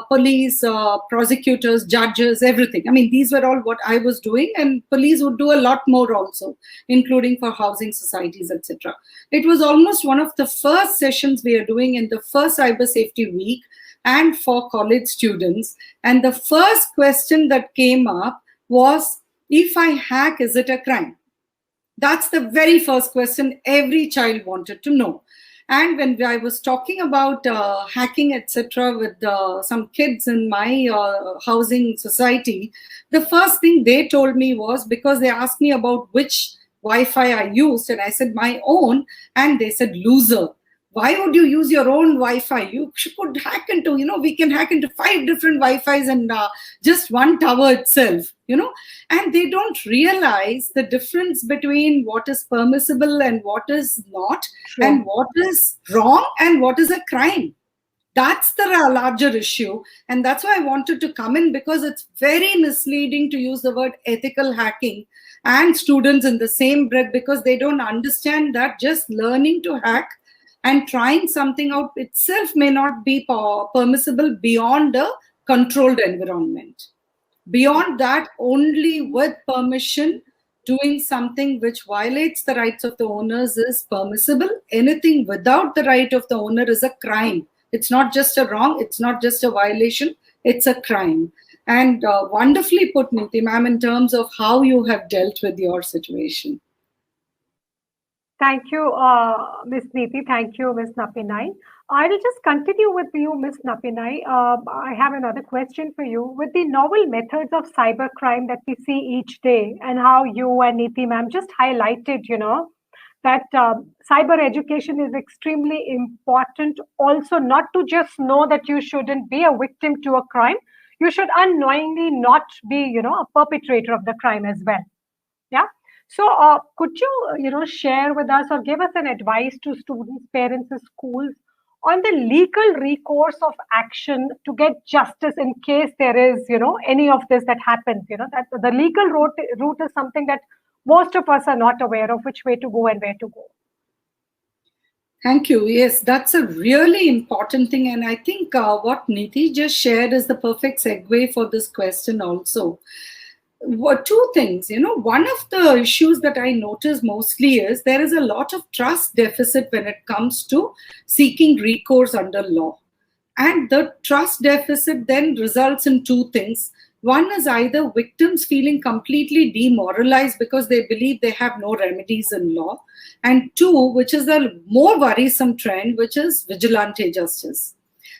police, prosecutors, judges, everything. I mean, these were all what I was doing, and police would do a lot more also, including for housing societies, etc. It was almost one of the first sessions we are doing in the first Cyber Safety Week and for college students. And the first question that came up was, if I hack, is it a crime? That's the very first question every child wanted to know. And when I was talking about hacking, etc., with some kids in my housing society, the first thing they told me was, because they asked me about which Wi-Fi I used, and I said my own, and they said, loser. Why would you use your own Wi-Fi? You could hack into, we can hack into 5 different Wi-Fis and just one tower itself, and they don't realize the difference between what is permissible and what is not, True. and what is wrong and what is a crime. That's the larger issue. And that's why I wanted to come in, because it's very misleading to use the word ethical hacking and students in the same breath, because they don't understand that just learning to hack and trying something out itself may not be permissible beyond a controlled environment. Beyond that, only with permission, doing something which violates the rights of the owners is permissible. Anything without the right of the owner is a crime. It's not just a wrong, it's not just a violation, it's a crime. And wonderfully put, Niti ma'am, in terms of how you have dealt with your situation. Thank you, Ms. Neeti. Thank you, Ms. Napinai. I will just continue with you, Ms. Napinai. I have another question for you. With the novel methods of cybercrime that we see each day, and how you and Neeti ma'am just highlighted, that cyber education is extremely important. Also, not to just know that you shouldn't be a victim to a crime, you should unknowingly not be, a perpetrator of the crime as well. Yeah. So, could you, share with us or give us an advice to students, parents, and schools on the legal recourse of action to get justice in case there is, any of this that happens? That the legal route is something that most of us are not aware of, which way to go and where to go. Thank you. Yes, that's a really important thing. And I think what Niti just shared is the perfect segue for this question also. Two things, one of the issues that I notice mostly is there is a lot of trust deficit when it comes to seeking recourse under law. And the trust deficit then results in two things. One is either victims feeling completely demoralized because they believe they have no remedies in law. And two, which is a more worrisome trend, which is vigilante justice.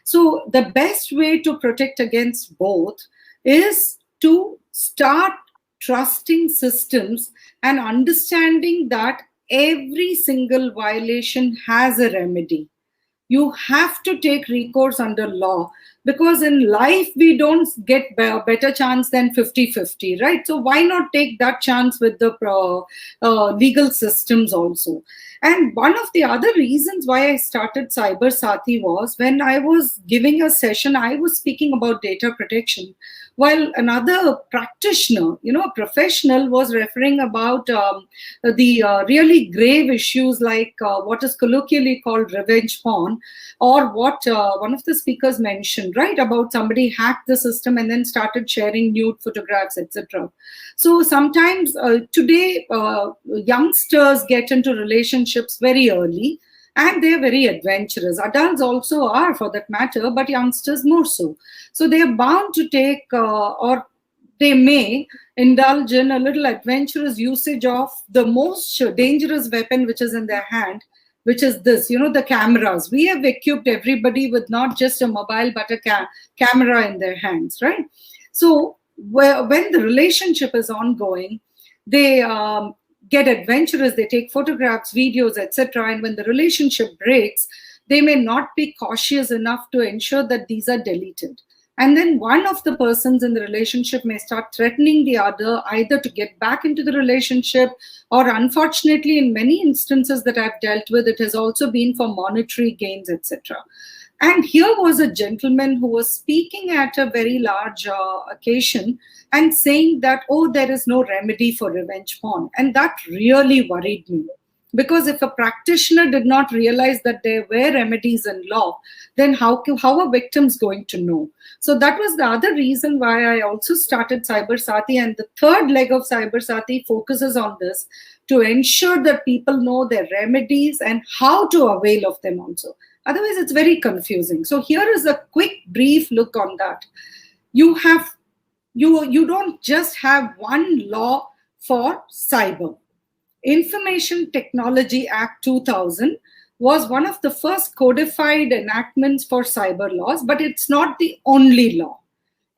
So the best way to protect against both is to start trusting systems and understanding that every single violation has a remedy. You have to take recourse under law, because in life we don't get a better chance than 50-50, right? So why not take that chance with the legal systems also? And one of the other reasons why I started Cyber Sati was when I was giving a session, I was speaking about data protection, while another practitioner, a professional, was referring about the really grave issues like what is colloquially called revenge porn, or what one of the speakers mentioned, right, about somebody hacked the system and then started sharing nude photographs, etc. So sometimes today youngsters get into relationships very early, and they're very adventurous. Adults also are, for that matter, but youngsters more so. So they're bound to take or they may indulge in a little adventurous usage of the most dangerous weapon which is in their hand, which is this, the cameras. We have equipped everybody with not just a mobile, but a camera in their hands, right? So when the relationship is ongoing, they get adventurous, they take photographs, videos, etc. And when the relationship breaks, they may not be cautious enough to ensure that these are deleted. And then one of the persons in the relationship may start threatening the other, either to get back into the relationship, or unfortunately, in many instances that I've dealt with, it has also been for monetary gains, etc. And here was a gentleman who was speaking at a very large occasion and saying that, oh, there is no remedy for revenge porn. And that really worried me. Because if a practitioner did not realize that there were remedies in law, then how are victims going to know? So that was the other reason why I also started Cyber Sati. And the third leg of Cyber Sati focuses on this, to ensure that people know their remedies and how to avail of them also. Otherwise, it's very confusing. So here is a quick, brief look on that. You don't just have one law for cyber. Information Technology Act 2000 was one of the first codified enactments for cyber laws, but it's not the only law.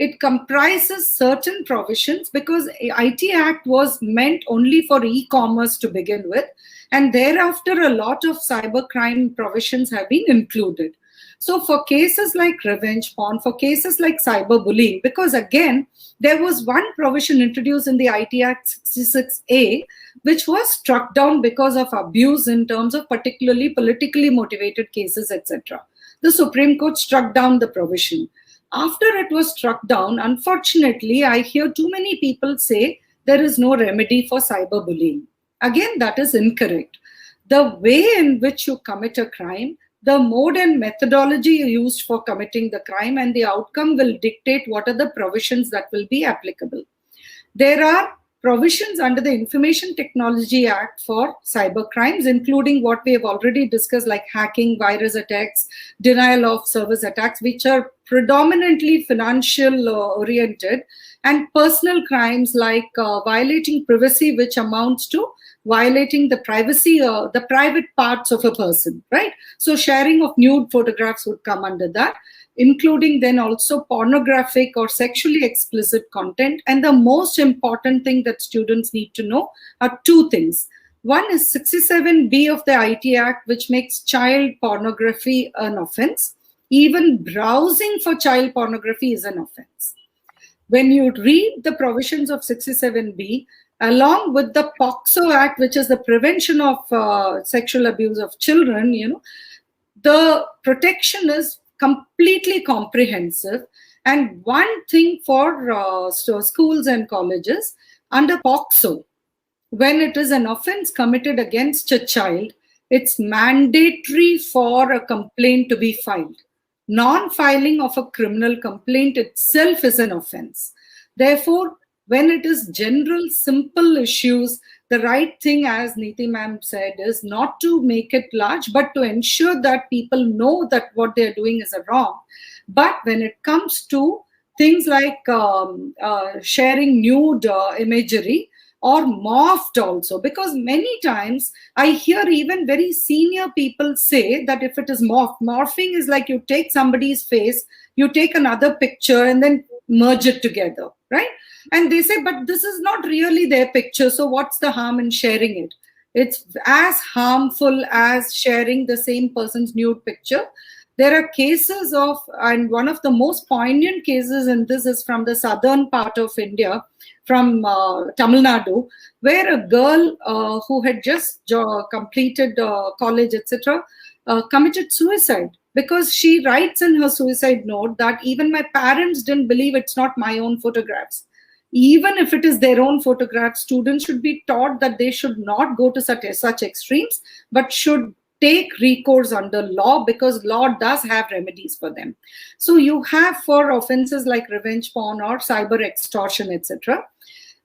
It comprises certain provisions, because IT Act was meant only for e-commerce to begin with, and thereafter a lot of cybercrime provisions have been included. So for cases like revenge porn, for cases like cyberbullying, because again, there was one provision introduced in the IT Act 66A, which was struck down because of abuse in terms of particularly politically motivated cases, etc. The Supreme Court struck down the provision. After it was struck down, unfortunately, I hear too many people say there is no remedy for cyberbullying. Again, that is incorrect. The way in which you commit a crime, the mode and methodology used for committing the crime, and the outcome will dictate what are the provisions that will be applicable. There are provisions under the Information Technology Act for cyber crimes, including what we have already discussed, like hacking, virus attacks, denial of service attacks, which are predominantly financial oriented, and personal crimes like violating privacy, which amounts to violating the privacy, the private parts of a person, right? So sharing of nude photographs would come under that, including then also pornographic or sexually explicit content. And the most important thing that students need to know are two things. One is 67B of the IT Act, which makes child pornography an offense. Even browsing for child pornography is an offense. When you read the provisions of 67B, along with the POCSO Act, which is the prevention of sexual abuse of children, the protection is completely comprehensive. And one thing for schools and colleges, under POCSO, when it is an offense committed against a child, it's mandatory for a complaint to be filed. Non-filing of a criminal complaint itself is an offense. Therefore, when it is general, simple issues, the right thing, as Neeti ma'am said, is not to make it large, but to ensure that people know that what they're doing is wrong. But when it comes to things like sharing nude imagery, or morphed also, because many times I hear even very senior people say that if it is morphing is like you take somebody's face, you take another picture and then merge it together, right? And they say, but this is not really their picture, so what's the harm in sharing it? It's as harmful as sharing the same person's nude picture. There are cases of, and one of the most poignant cases in this is from the southern part of India, from Tamil Nadu, where a girl who had just completed college, etc., committed suicide, because she writes in her suicide note that even my parents didn't believe it's not my own photographs. Even if it is their own photograph, students should be taught that they should not go to such extremes, but should take recourse under law, because law does have remedies for them. So you have for offenses like revenge porn or cyber extortion, etc.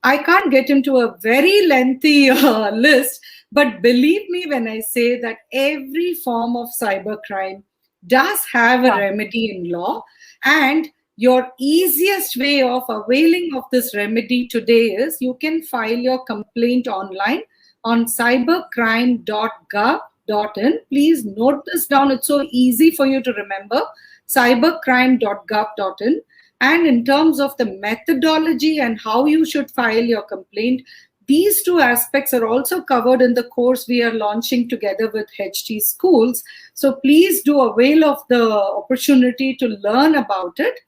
I can't get into a very lengthy list, but believe me when I say that every form of cybercrime does have a remedy in law, and your easiest way of availing of this remedy today is you can file your complaint online on cybercrime.gov.in. Please note this down. It's so easy for you to remember, cybercrime.gov.in. And in terms of the methodology and how you should file your complaint, these two aspects are also covered in the course we are launching together with HT Schools. So please do avail of the opportunity to learn about it.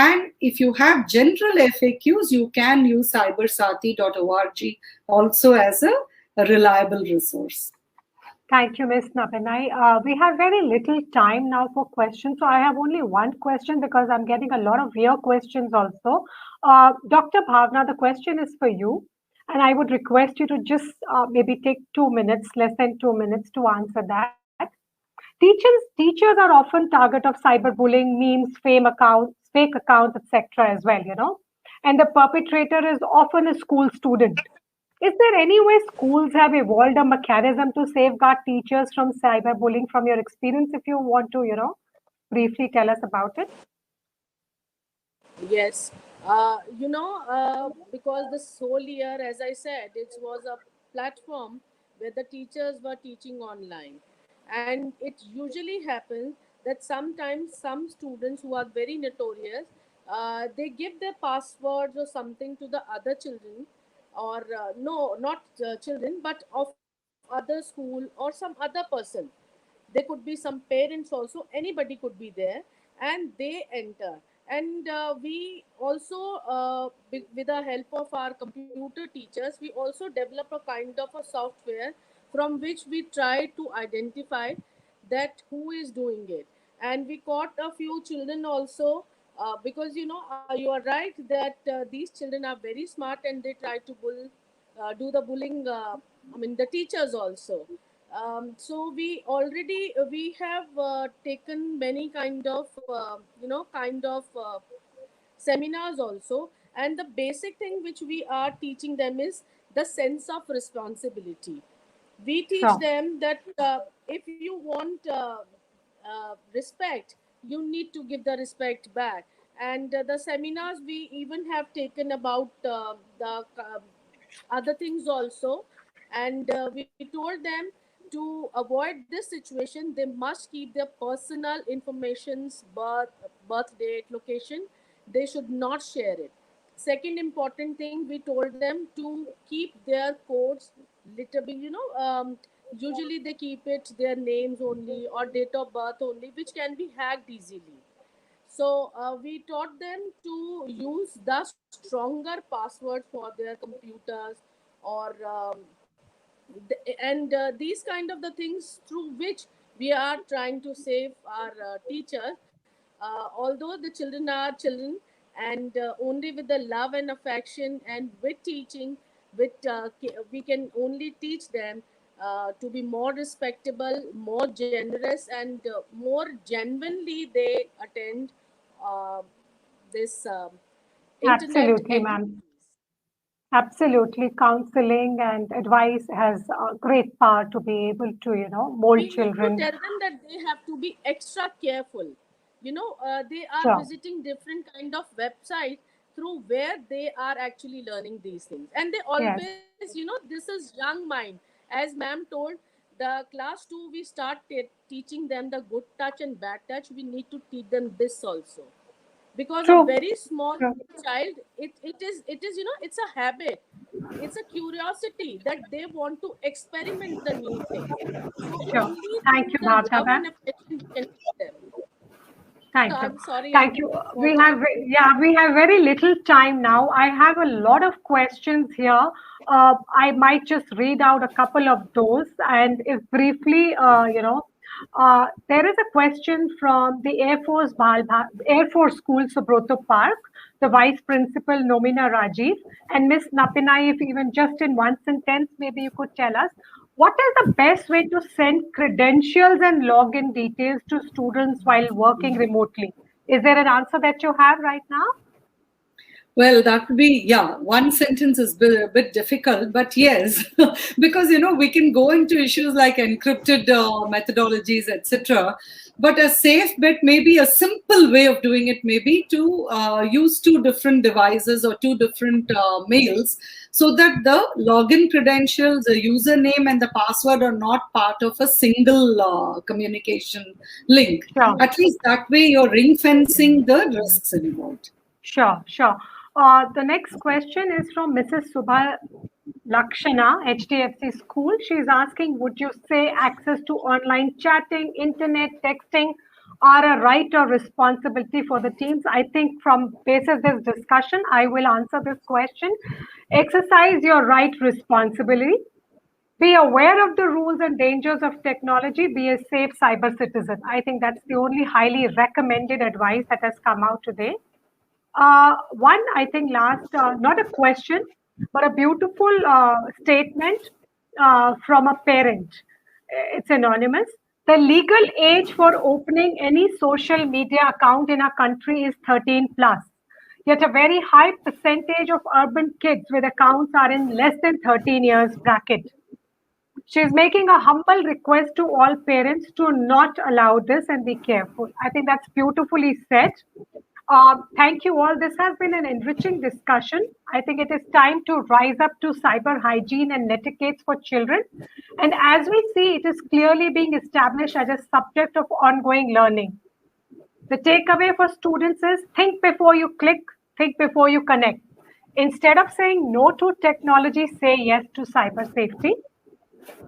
And if you have general FAQs, you can use cybersati.org also as a reliable resource. Thank you, Ms. Napanai. We have very little time now for questions, so I have only one question because I'm getting a lot of real questions also. Dr. Bhavna, the question is for you, and I would request you to just maybe take 2 minutes, less than 2 minutes, to answer that. Teachers are often target of cyberbullying, memes, fake accounts, etc. as well, and the perpetrator is often a school student. Is there any way schools have evolved a mechanism to safeguard teachers from cyberbullying from your experience? If you want to, briefly tell us about it. Yes, because this whole year, as I said, it was a platform where the teachers were teaching online, and it usually happens that sometimes some students who are very notorious, they give their passwords or something to the other children, or no, not children, but of other school or some other person. There could be some parents also, anybody could be there, and they enter. And we also with the help of our computer teachers, we also develop a kind of a software from which we try to identify that who is doing it. And we caught a few children also, because you are right that these children are very smart and they try to do the bullying, I mean the teachers also. So we have taken many kind of seminars also, and the basic thing which we are teaching them is the sense of responsibility. We teach Sure. them that if you want respect, you need to give the respect back. And the seminars we even have taken about the other things also. And we told them to avoid this situation, they must keep their personal informations, birth date, location. They should not share it. Second important thing, we told them to keep their codes little bit, usually they keep it their names only or date of birth only, which can be hacked easily. So we taught them to use the stronger password for their computers, or and these kind of the things through which we are trying to save our teachers. Although the children are children, and only with the love and affection and with teaching, we can only teach them to be more respectable, more generous, and more genuinely they attend uh, this internet Absolutely, ma'am. activities. Absolutely. Counseling and advice has a great power to be able to, mold We need to children. tell them that they have to be extra careful. They are Sure. visiting different kind of websites through where they are actually learning these things, and they Yes. always, this is young mind. As ma'am told, the class 2 we start teaching them the good touch and bad touch. We need to teach them this also, because a True. very small True. child, it is it's a habit, it's a curiosity that they want to experiment the new things. So Sure. only Thank through you, the Bhavna, love ma'am. and affection we can teach them. Thank you. I'm sorry, I Thank you. took more We time. have, yeah, we have very little time now. I have a lot of questions here. I might just read out a couple of those. And if briefly, there is a question from the Air Force School, Subroto Park, the Vice Principal, Nomina Rajiv, and Miss Napinai, if even just in one sentence, maybe you could tell us what is the best way to send credentials and login details to students while working remotely? Is there an answer that you have right now? Well, that would be, yeah, one sentence is a bit difficult, but yes, because, we can go into issues like encrypted methodologies, etc. But a safe bet, maybe a simple way of doing it, maybe to use two different devices or two different mails, so that the login credentials, the username, and the password are not part of a single communication link. Sure. At least that way, you're ring fencing the risks involved. Sure, sure. The next question is from Mrs. Subha Lakshana, HDFC School. She's asking, would you say access to online chatting, internet, texting are a right or responsibility for the teams? I think from basis this discussion, I will answer this question. Exercise your right responsibly. Be aware of the rules and dangers of technology. Be a safe cyber citizen. I think that's the only highly recommended advice that has come out today. One, I think, last, not a question, but a beautiful statement from a parent. It's anonymous. The legal age for opening any social media account in our country is 13 plus. Yet a very high percentage of urban kids with accounts are in less than 13 years bracket. She is making a humble request to all parents to not allow this and be careful. I think that's beautifully said. Thank you all. This has been an enriching discussion. I think it is time to rise up to cyber hygiene and etiquettes for children. And as we see, it is clearly being established as a subject of ongoing learning. The takeaway for students is think before you click, think before you connect. Instead of saying no to technology, say yes to cyber safety.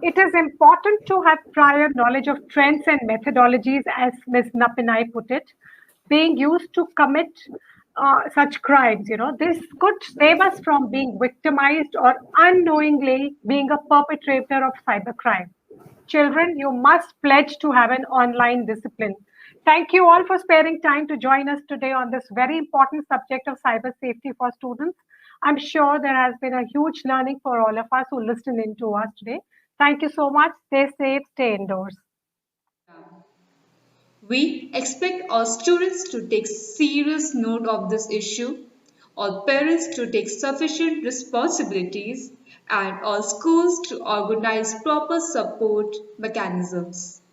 It is important to have prior knowledge of trends and methodologies, as Ms. Napinai put it, being used to commit such crimes. This could save us from being victimized or unknowingly being a perpetrator of cybercrime. Children, you must pledge to have an online discipline. Thank you all for sparing time to join us today on this very important subject of cyber safety for students. I'm sure there has been a huge learning for all of us who listened in to us today. Thank you so much. Stay safe, stay indoors. We expect our students to take serious note of this issue, all parents to take sufficient responsibilities, and all schools to organize proper support mechanisms.